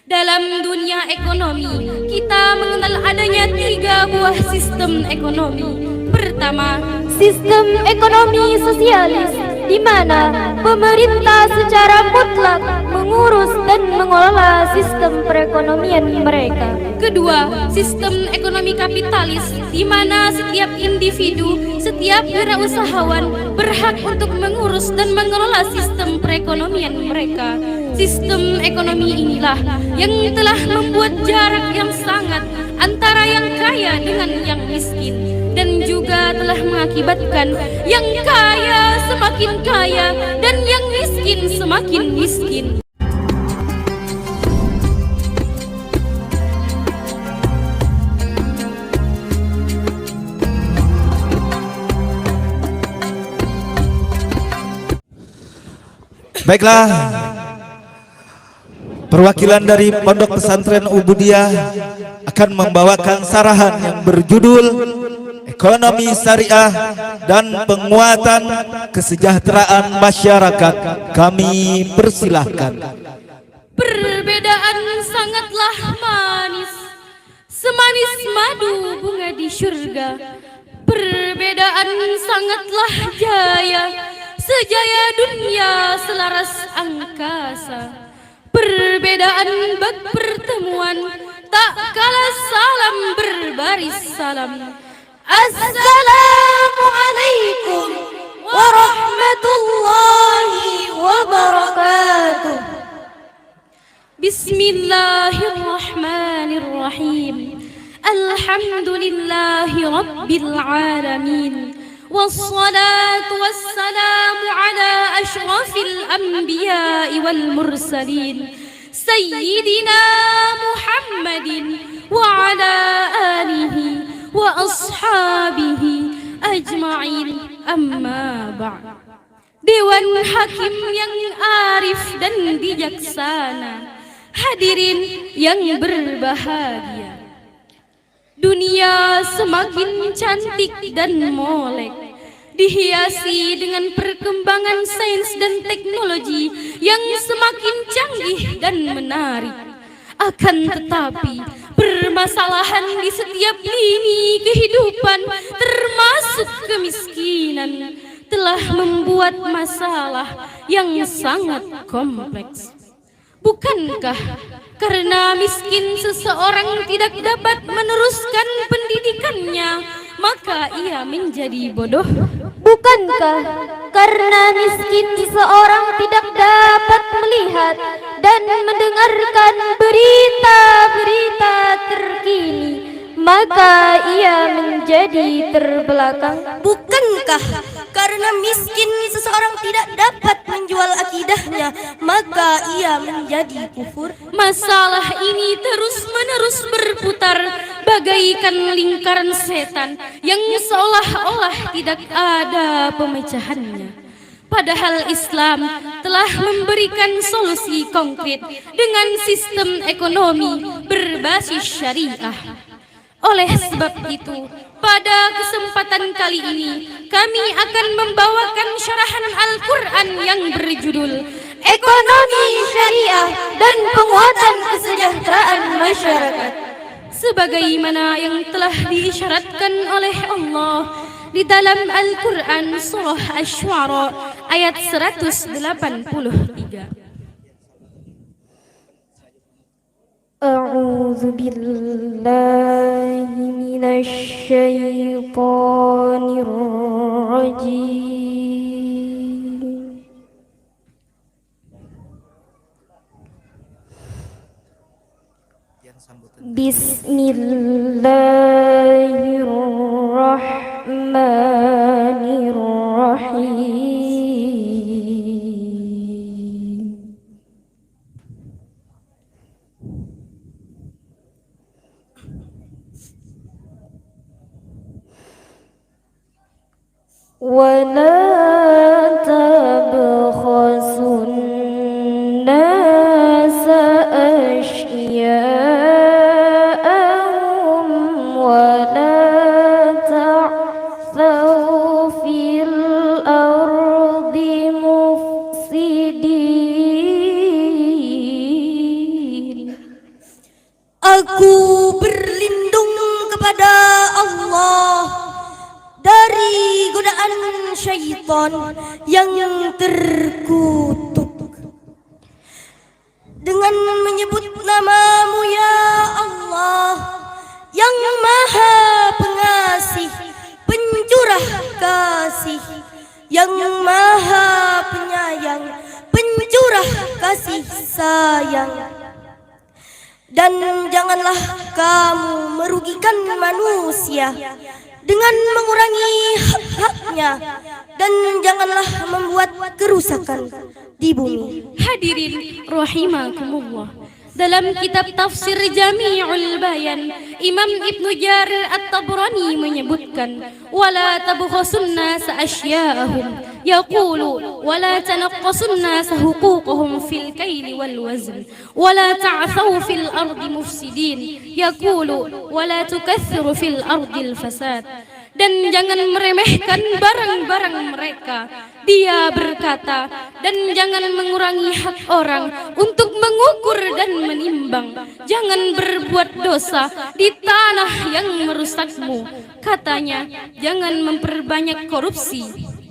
Dalam dunia ekonomi, kita mengenal adanya 3 buah sistem ekonomi. Pertama, Sistem ekonomi sosialis, di mana pemerintah secara mutlak mengurus dan mengelola sistem perekonomian mereka. kedua, sistem ekonomi kapitalis, di mana setiap individu, setiap wirausahawan berhak untuk mengurus dan mengelola sistem perekonomian mereka. Sistem ekonomi inilah yang telah membuat jarak yang sangat antara yang kaya dengan yang miskin, dan juga telah mengakibatkan yang kaya semakin kaya dan yang miskin semakin miskin. Baiklah, perwakilan dari Pondok Pesantren Ubudiyah akan membawakan sarahan yang berjudul Ekonomi Syariah dan Penguatan Kesejahteraan Masyarakat. Kami persilahkan. Perbedaan sangatlah manis, semanis madu bunga di surga. Perbedaan sangatlah jaya, sejaya dunia selaras angkasa. Perbedaan bak pertemuan, tak kalah salam berbaris salam. Assalamualaikum warahmatullahi wabarakatuh. Bismillahirrahmanirrahim. Alhamdulillahi rabbil alamin. Wassalatu wassalamu ala ashrafil anbiya'i wal mursalin, Sayyidina Muhammadin wa ala alihi wa ashabihi ajma'in, amma ba'd. Dewan Hakim yang arif dan bijaksana, hadirin yang berbahagia. Dunia semakin cantik dan molek, dihiasi dengan perkembangan sains dan teknologi yang semakin canggih dan menarik. Akan tetapi, permasalahan di setiap lini kehidupan, termasuk kemiskinan, telah membuat masalah yang sangat kompleks. Bukankah karena miskin seseorang tidak dapat meneruskan pendidikannya, maka ia menjadi bodoh? Bukankah karena miskin seseorang tidak dapat melihat dan mendengarkan berita-berita terkini, maka ia menjadi terbelakang? Bukankah karena miskin seseorang tidak dapat menjual akidahnya, maka ia menjadi kufur? Masalah ini terus-menerus berputar bagaikan lingkaran setan yang seolah-olah tidak ada pemecahannya. Padahal Islam telah memberikan solusi konkret dengan sistem ekonomi berbasis syariah. Oleh sebab itu, pada kesempatan kali ini kami akan membawakan syarahan Al-Quran yang berjudul Ekonomi Syariah dan Penguatan Kesejahteraan Masyarakat, sebagaimana yang telah diisyaratkan oleh Allah di dalam Al-Quran surah Asy-Syu'ara ayat 183. A'udzu billahi minasy syaithanir rajim. Bismillahirrahmanirrahim. ولا تبخسوا الناس أشياءهم ولا تعثوا في الأرض مفسدين. Aku berlindung kepada Allah dari godaan syaitan yang terkutuk. Dengan menyebut namamu ya Allah, yang maha pengasih, pencurah kasih, yang maha penyayang, pencurah kasih sayang. Dan janganlah kamu merugikan manusia dengan mengurangi hak-haknya, dan janganlah membuat kerusakan di bumi. Hadirin rahimakumullah, dalam kitab tafsir Jami'ul Bayan, Imam Ibnu Jarir At-Tabrani menyebutkan, wala tabghasun nas asya'ahum, yaqulu wala tanaqqasun nas huquqahum fil kaili wal wazn, wala ta'thaw fil ardi mufsidin, yaqulu wala tukatsiru fil ardi al fasad. Dan jangan meremehkan barang-barang mereka. Dia berkata, dan jangan mengurangi hak orang untuk mengukur dan menimbang. Jangan berbuat dosa di tanah yang merusakmu. Katanya, jangan memperbanyak korupsi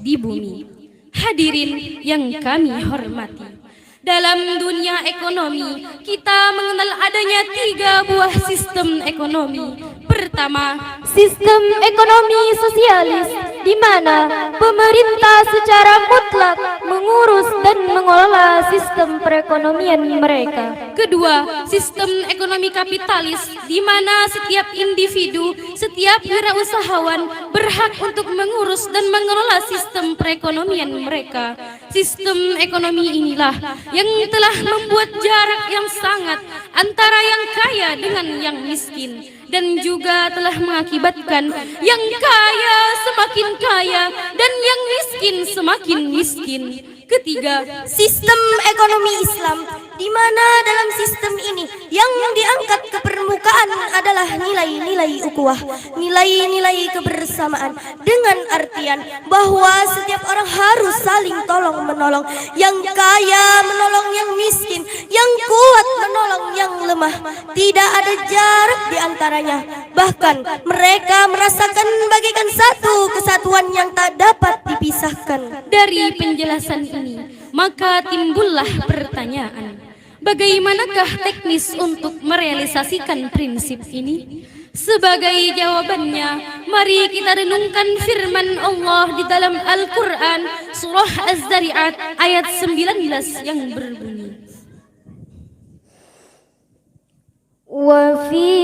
di bumi. Hadirin yang kami hormati, dalam dunia ekonomi kita mengenal adanya 3 buah sistem ekonomi. Pertama, Sistem ekonomi sosialis, di mana pemerintah secara mutlak mengurus dan mengelola sistem perekonomian mereka. kedua, sistem ekonomi kapitalis, di mana setiap individu, setiap wirausahawan berhak untuk mengurus dan mengelola sistem perekonomian mereka. Sistem ekonomi inilah yang telah membuat jarak yang sangat antara yang kaya dengan yang miskin, dan juga telah mengakibatkan yang kaya semakin kaya dan yang miskin semakin miskin. Ketiga, Sistem ekonomi Islam, di mana dalam sistem ini yang diangkat ke permukaan adalah nilai-nilai ukhuwah, nilai-nilai kebersamaan, dengan artian bahwa setiap orang harus saling tolong menolong, yang kaya menolong yang miskin, yang kuat menolong yang lemah, tidak ada jarak di antaranya, bahkan mereka merasakan bagaikan satu kesatuan yang tak dapat dipisahkan. dari penjelasan ini, maka timbullah pertanyaan, bagaimanakah teknis untuk merealisasikan prinsip ini? Sebagai jawabannya, mari kita renungkan firman Allah di dalam Al-Quran, surah Az-Zariyat ayat 19 yang berbunyi, Wa fi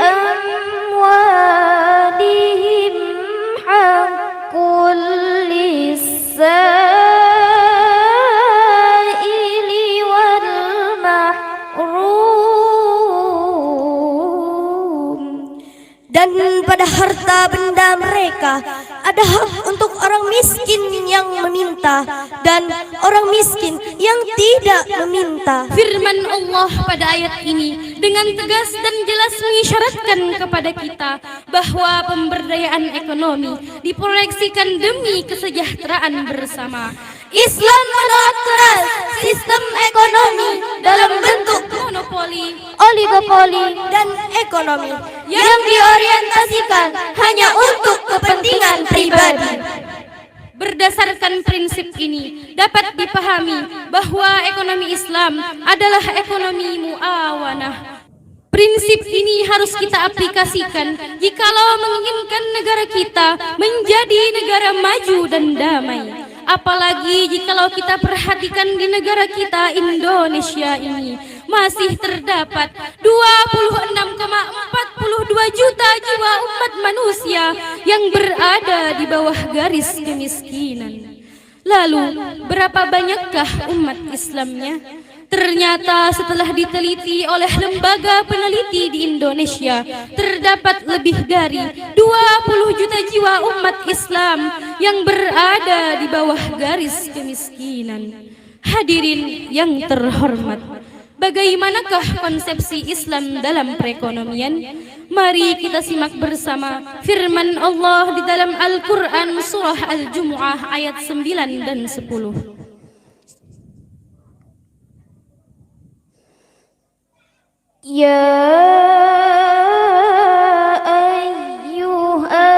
amwalihim haqqul lis-sa'ili wal mahrum. Dan pada harta benda mereka ada hak untuk orang miskin yang meminta dan orang miskin yang tidak meminta. firman Allah pada ayat ini dengan tegas dan jelas mengisyaratkan kepada kita bahwa pemberdayaan ekonomi diproyeksikan demi kesejahteraan bersama. Islam menolak keras sistem ekonomi dalam bentuk Monopoli Oligopoli dan ekonomi yang diorientasikan hanya untuk kepentingan pribadi. Berdasarkan prinsip ini dapat dipahami bahwa ekonomi Islam adalah ekonomi muawanah. Prinsip ini harus kita aplikasikan jikalau menginginkan negara kita menjadi negara maju dan damai. Apalagi jikalau kita perhatikan di negara kita Indonesia ini masih terdapat 26,42 juta jiwa umat manusia yang berada di bawah garis kemiskinan. Lalu, berapa banyakkah umat Islamnya? Ternyata setelah diteliti oleh lembaga peneliti di Indonesia, terdapat lebih dari 20 juta jiwa umat Islam yang berada di bawah garis kemiskinan. Hadirin yang terhormat, bagaimanakah konsepsi Islam dalam perekonomian? Mari kita simak bersama firman Allah di dalam Al-Quran surah Al-Jumu'ah ayat 9 dan 10. يا أيها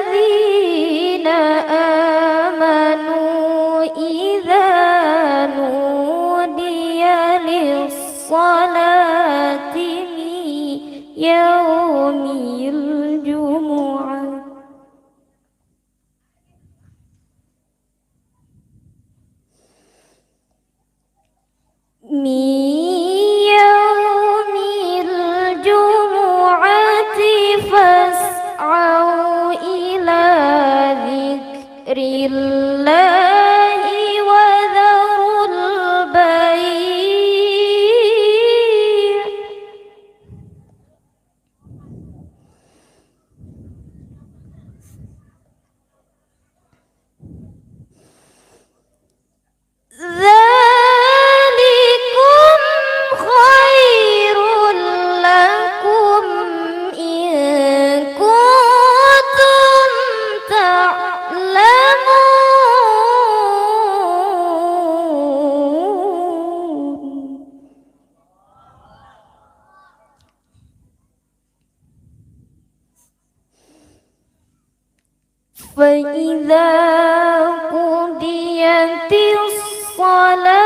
الذين آمنوا إذا نودي للصلاة من يوم الجمعة فاسعوا إلى ذكر الله وذروا البيع ذلكم خير لكم إن كنتم تعلمون فإذا قضيت الصلاة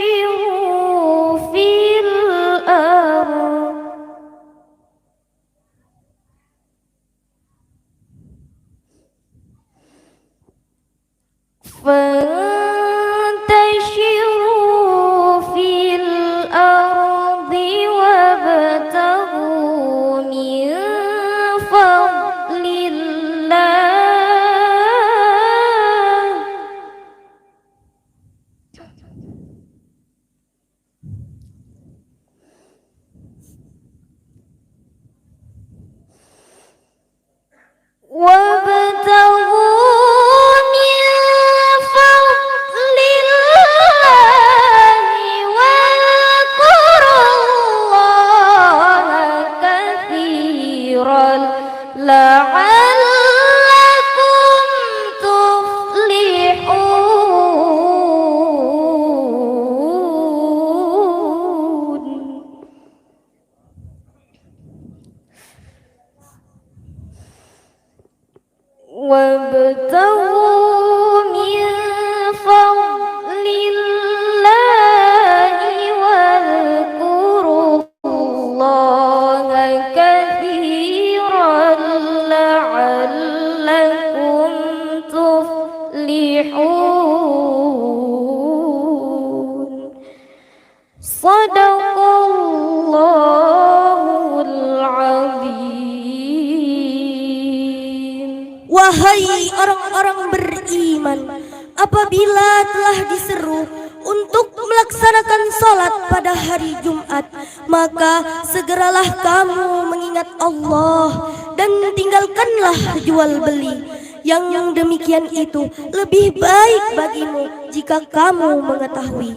فانتشروا في الأرض وابتغوا من فضل الله وابتغوا من فضل الله واذكروا الله كثيرا لعلكم تفلحون وابتغوا من فضل الله واذكروا الله كثيرا لعلكم تفلحون صدق الله العظيم. Wahai orang-orang beriman, apabila telah diseru untuk melaksanakan sholat pada hari Jumat, maka segeralah kamu mengingat Allah dan tinggalkanlah jual beli. Yang demikian itu lebih baik bagimu jika kamu mengetahui.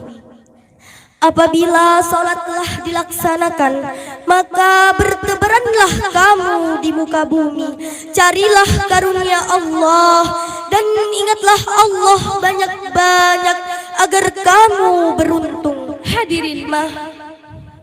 Apabila sholat telah dilaksanakan, maka bertebaranlah kamu di muka bumi, carilah karunia Allah dan ingatlah Allah banyak-banyak agar kamu beruntung. Hadirin,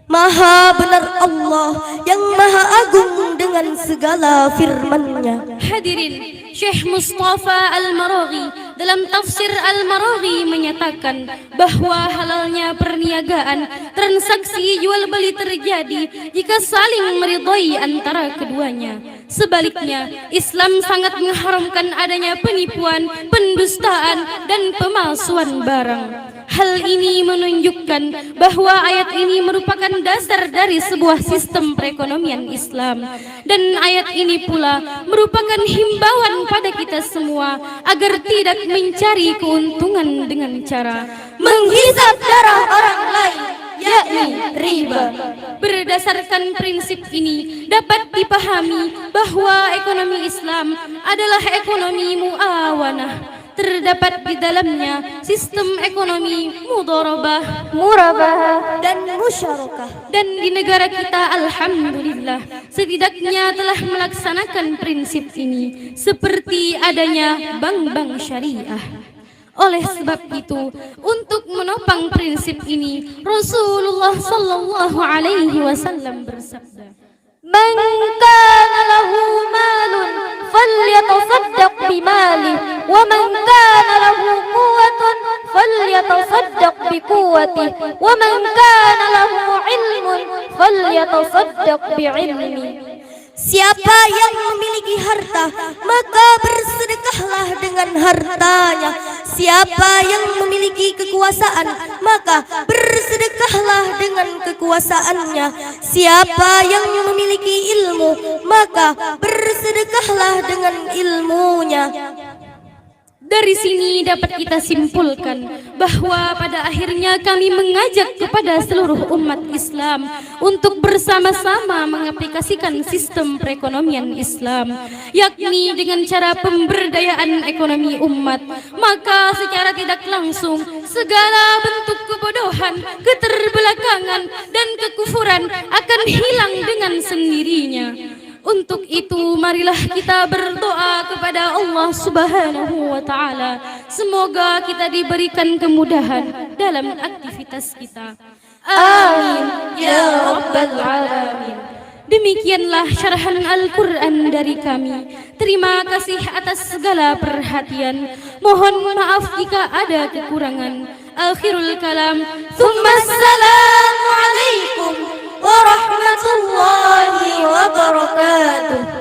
Maha benar Allah yang maha agung dengan segala firman-Nya. hadirin, Syekh Mustafa Al-Maraghi dalam tafsir Al-Maraghi menyatakan bahwa halalnya perniagaan, transaksi jual beli terjadi jika saling meridhai antara keduanya. Sebaliknya, Islam sangat mengharamkan adanya penipuan, pendustaan, dan pemalsuan barang. Hal ini menunjukkan bahwa ayat ini merupakan dasar dari sebuah sistem perekonomian Islam. Dan ayat ini pula merupakan himbauan pada kita semua agar tidak mencari keuntungan dengan cara Menghisap darah orang lain, yakni riba. Berdasarkan prinsip ini dapat dipahami bahwa ekonomi Islam adalah ekonomi muawanah. Terdapat di dalamnya sistem ekonomi mudharabah, murabah dan musyarakah. dan di negara kita alhamdulillah setidaknya telah melaksanakan prinsip ini seperti adanya bank-bank syariah. Oleh sebab itu, untuk menopang prinsip ini, Rasulullah sallallahu alaihi wasallam bersabda, Man kana lahu malun falyatasaddaq bimali wa man kana lahu quwwatun falyatasaddaq biquwwati wa man kana lahu ilmun falyatasaddaq bi'ilmi. Siapa yang memiliki harta, maka bersedekahlah dengan hartanya. Siapa yang memiliki kekuasaan, maka bersedekahlah dengan kekuasaannya. Siapa yang memiliki ilmu, maka bersedekahlah dengan ilmunya. Dari sini dapat kita simpulkan bahwa pada akhirnya kami mengajak kepada seluruh umat Islam untuk bersama-sama mengaplikasikan sistem perekonomian Islam, yakni dengan cara pemberdayaan ekonomi umat. Maka secara tidak langsung segala bentuk kebodohan, keterbelakangan, dan kekufuran akan hilang dengan sendirinya. Untuk itu marilah kita berdoa kepada Allah Subhanahu wa taala. Semoga kita diberikan kemudahan dalam aktivitas kita. Amin ya rabbal alamin. Demikianlah syarahan Al-Quran dari kami. Terima kasih atas segala perhatian. Mohon maaf jika ada kekurangan. Akhirul kalam. Assalamualaikum warahmatullahi wabarakatuh.